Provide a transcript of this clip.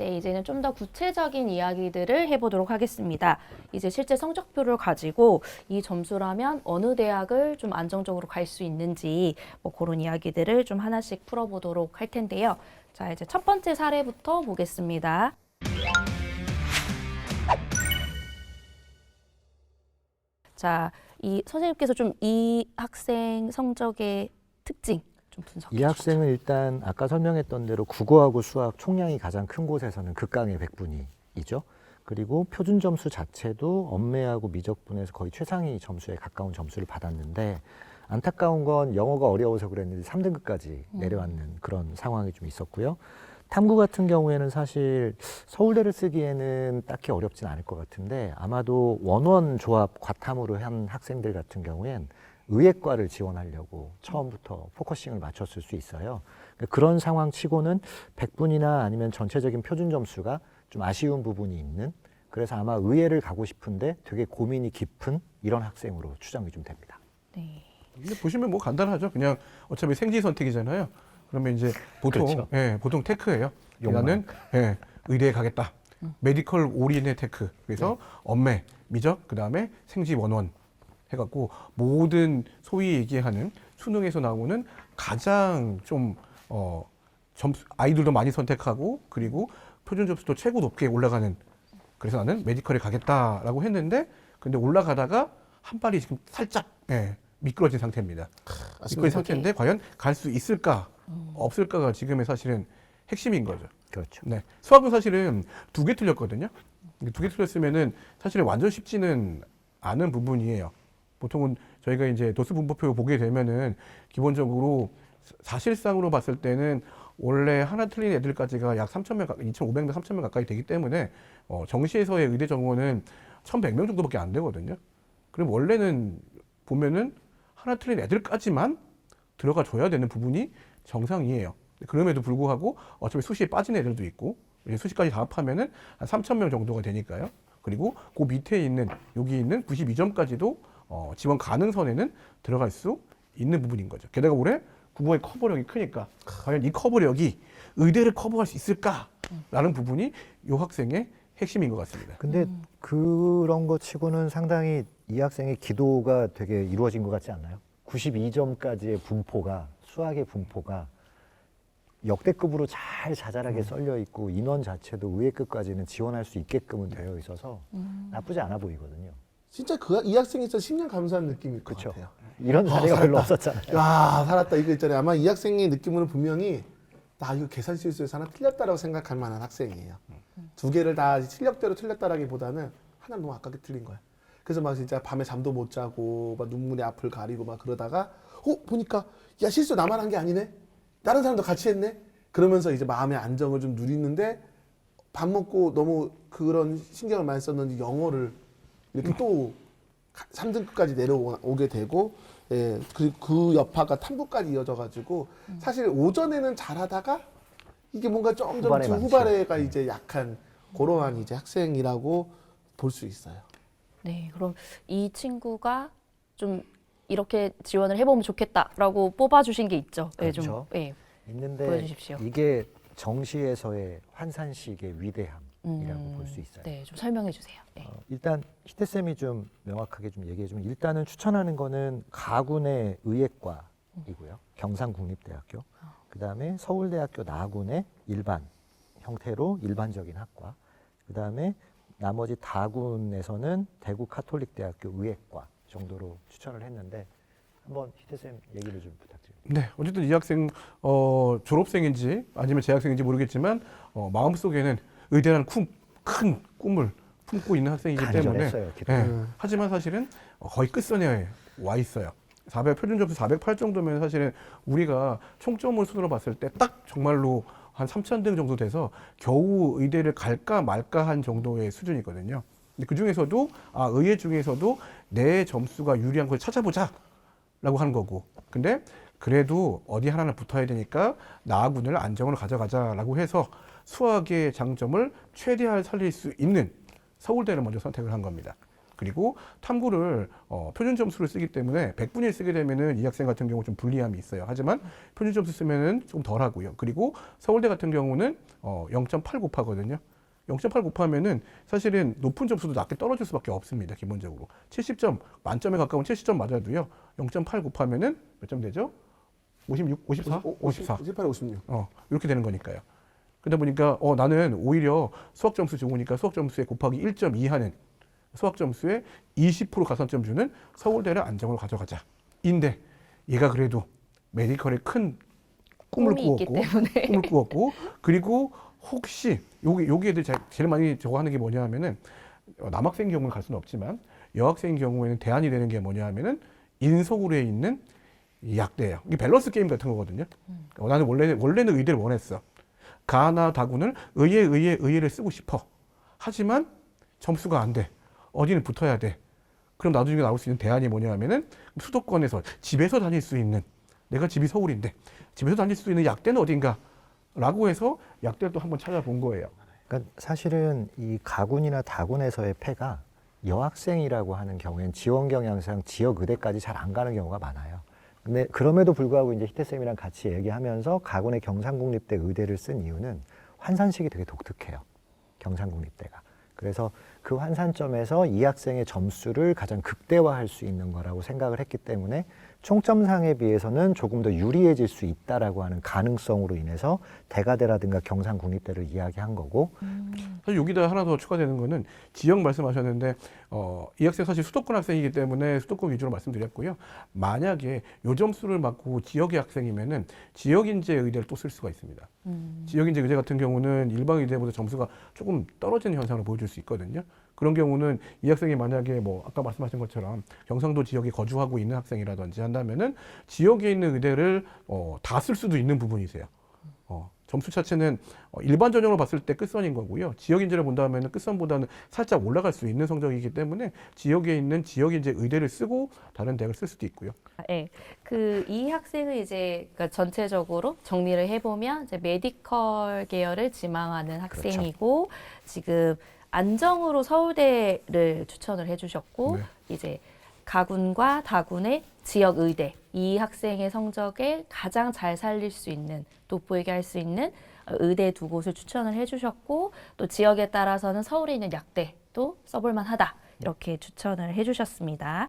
네, 이제는 좀 더 구체적인 이야기들을 해보도록 하겠습니다. 이제 실제 성적표를 가지고 이 점수라면 어느 대학을 좀 안정적으로 갈 수 있는지 뭐 그런 이야기들을 좀 하나씩 풀어보도록 할 텐데요. 자, 이제 첫 번째 사례부터 보겠습니다. 자, 이 선생님께서 좀 이 학생 성적의 특징 좀 분석해 이 학생은 일단 아까 설명했던 대로 국어하고 수학 총량이 가장 큰 곳에서는 극강의 백분위이죠. 그리고 표준 점수 자체도 언매하고 미적분에서 거의 최상위 점수에 가까운 점수를 받았는데 안타까운 건 영어가 어려워서 그랬는데 3등급까지 내려왔는 그런 상황이 좀 있었고요. 탐구 같은 경우에는 사실 서울대를 쓰기에는 딱히 어렵진 않을 것 같은데 아마도 원원 조합 과탐으로 한 학생들 같은 경우엔 의예과를 지원하려고 처음부터 포커싱을 맞췄을 수 있어요. 그런 상황 치고는 100분이나 아니면 전체적인 표준 점수가 좀 아쉬운 부분이 있는, 그래서 아마 의예를 가고 싶은데 되게 고민이 깊은 이런 학생으로 추정이 좀 됩니다. 네. 근데 보시면 뭐 간단하죠. 그냥 어차피 생지 선택이잖아요. 그러면 이제 보통 그렇죠. 보통 테크예요. 욕망. 나는 의대에 가겠다. 메디컬 올인의 테크. 그래서 언매, 미적, 그 다음에 생지 원원 해갖고 모든 소위 얘기하는 수능에서 나오는 가장 좀 점수 아이들도 많이 선택하고 그리고 표준 점수도 최고 높게 올라가는. 그래서 나는 메디컬에 가겠다라고 했는데 근데 올라가다가 한 발이 지금 살짝 미끄러진 상태입니다. 미끄러진 상태인데 과연 갈 수 있을까 없을까가 지금의 사실은 핵심인 거죠. 그렇죠. 네, 수학은 사실은 2개 틀렸거든요. 2개 틀렸으면은 사실은 완전 쉽지는 않은 부분이에요. 보통은 저희가 이제 도수 분포표 보게 되면은 기본적으로 사실상으로 봤을 때는 원래 하나 틀린 애들까지가 약 3,000명, 2,500명, 3,000명 가까이 되기 때문에 정시에서의 의대 정원은 1,100명 정도밖에 안 되거든요. 그럼 원래는 보면은 하나 틀린 애들까지만 들어가 줘야 되는 부분이 정상이에요. 그럼에도 불구하고 어차피 수시에 빠진 애들도 있고 수시까지 다 합하면은 한 3,000명 정도가 되니까요. 그리고 그 밑에 있는 여기 있는 92점까지도 지원 가능선에는 들어갈 수 있는 부분인 거죠. 게다가 올해 국어의 커버력이 크니까 과연 이 커버력이 의대를 커버할 수 있을까라는 부분이 이 학생의 핵심인 것 같습니다. 근데 그런 거 치고는 상당히 이 학생의 기도가 되게 이루어진 것 같지 않나요? 92점까지의 분포가, 수학의 분포가 역대급으로 잘 자잘하게 썰려 있고 인원 자체도 의예급까지는 지원할 수 있게끔은 되어 있어서 나쁘지 않아 보이거든요. 진짜 이 학생이 진짜 10년 감수한 느낌일 것 그쵸. 같아요. 이런 사례가 별로 없었잖아요. 야, 살았다 이거 있잖아요. 아마 이 학생의 느낌으로는 분명히 나 이거 계산 실수에서 하나 틀렸다라고 생각할 만한 학생이에요. 2개를 다 실력대로 틀렸다라기보다는 하나는 너무 아깝게 틀린 거야. 그래서 막 진짜 밤에 잠도 못 자고 막 눈물에 앞을 가리고 막 그러다가 보니까 야 실수 나만 한 게 아니네. 다른 사람도 같이 했네. 그러면서 이제 마음의 안정을 좀 누리는데 밥 먹고 너무 그런 신경을 많이 썼는지 영어를 이렇게 또 3등급까지 내려오게 되고 그리고 그 여파가 탐구까지 이어져가지고 사실 오전에는 잘하다가 이게 뭔가 점점 후반에가 이제 약한 그러한 이제 학생이라고 볼 수 있어요. 네, 그럼 이 친구가 좀 이렇게 지원을 해보면 좋겠다라고 뽑아주신 게 있죠. 네, 그렇죠. 좀, 네, 있는데 보여주십시오. 이게 정시에서의 환산식의 위대함이라고 볼 수 있어요. 네, 좀 설명해 주세요. 네. 일단 희태쌤이 좀 명확하게 좀 얘기해 주면 일단은 추천하는 거는 가군의 의예과이고요. 경상국립대학교. 그다음에 서울대학교 나군의 일반 형태로 일반적인 학과. 그다음에 나머지 다군에서는 대구 카톨릭대학교 의예과 정도로 추천을 했는데 한번 희태쌤 얘기를 좀 부탁드립니다. 네, 어쨌든 이 학생 졸업생인지 아니면 재학생인지 모르겠지만 마음속에는 의대라는 큰 꿈을 품고 있는 학생이기 때문에 하지만 사실은 거의 끝선에 와 있어요. 표준 점수 408 정도면 사실은 우리가 총점을 순으로 봤을 때 딱 정말로 한 3,000등 정도 돼서 겨우 의대를 갈까 말까 한 정도의 수준이거든요. 근데 그 중에서도 의예 중에서도 내 점수가 유리한 걸 찾아보자 라고 하는 거고, 근데 그래도 어디 하나는 붙어야 되니까 나군을 안정으로 가져가자라고 해서 수학의 장점을 최대한 살릴 수 있는 서울대를 먼저 선택을 한 겁니다. 그리고 탐구를 표준 점수를 쓰기 때문에 100분위를 쓰게 되면은 이 학생 같은 경우 좀 불리함이 있어요. 하지만 표준 점수 쓰면은 좀 덜하고요. 그리고 서울대 같은 경우는 0.8 곱하거든요. 0.8 곱하면은 사실은 높은 점수도 낮게 떨어질 수밖에 없습니다. 기본적으로 70점 만점에 가까운 70점 맞아도요. 0.8 곱하면은 몇 점 되죠? 56, 54, 54. 58, 56. 이렇게 되는 거니까요. 그러다 보니까 나는 오히려 수학 점수 좋으니까 수학 점수에 곱하기 1.2 하는 수학 점수에 20% 가산점 주는 서울대를 안정으로 가져가자. 인데 얘가 그래도 메디컬에 큰 꿈을 꿈이 있기 꾸었고 때문에. 꿈을 꾸었고 그리고 혹시 여기 애들 제일 많이 저거 하는 게 뭐냐 하면은 남학생 경우는 갈 수는 없지만 여학생 경우에는 대안이 되는 게 뭐냐 하면은 인서울에 있는 이 약대예요. 이게 밸런스 게임 같은 거거든요. 나는 원래는 의대를 원했어. 가나 다군을 의예를 쓰고 싶어. 하지만 점수가 안 돼. 어디는 붙어야 돼. 그럼 나중에 나올 수 있는 대안이 뭐냐 하면은 수도권에서 집에서 다닐 수 있는 내가 집이 서울인데 집에서 다닐 수 있는 약대는 어딘가 라고 해서 약대를 또 한번 찾아본 거예요. 그러니까 사실은 이 가군이나 다군에서의 폐가 여학생이라고 하는 경우에는 지원 경향상 지역 의대까지 잘 안 가는 경우가 많아요. 근데 그럼에도 불구하고 이제 희태쌤이랑 같이 얘기하면서 가군의 경상국립대 의대를 쓴 이유는 환산식이 되게 독특해요. 경상국립대가. 그래서 그 환산점에서 이 학생의 점수를 가장 극대화할 수 있는 거라고 생각을 했기 때문에 총점상에 비해서는 조금 더 유리해질 수 있다라고 하는 가능성으로 인해서 대가대라든가 경상국립대를 이야기한 거고. 사실 여기다 하나 더 추가되는 거는 지역 말씀하셨는데 이 학생 사실 수도권 학생이기 때문에 수도권 위주로 말씀드렸고요. 만약에 요 점수를 맞고 지역의 학생이면은 지역인재 의대를 또 쓸 수가 있습니다. 지역인재 의대 같은 경우는 일반 의대보다 점수가 조금 떨어지는 현상을 보여줄 수 있거든요. 그런 경우는 이 학생이 만약에 뭐 아까 말씀하신 것처럼 경상도 지역에 거주하고 있는 학생이라든지 한다면은 지역에 있는 의대를 다 쓸 수도 있는 부분이세요. 점수 자체는 일반 전형으로 봤을 때 끝선인 거고요. 지역인재를 본다면 끝선보다는 살짝 올라갈 수 있는 성적이기 때문에 지역에 있는 지역인재 의대를 쓰고 다른 대학을 쓸 수도 있고요. 네, 이 학생은 이제 그러니까 전체적으로 정리를 해보면 이제 메디컬 계열을 지망하는 학생이고 지금 안정으로 서울대를 추천을 해주셨고 네. 이제 가군과 다군의 지역 의대 이 학생의 성적에 가장 잘 살릴 수 있는 돋보이게 할 수 있는 의대 두 곳을 추천을 해주셨고 또 지역에 따라서는 서울에 있는 약대도 써볼만하다 이렇게 추천을 해주셨습니다.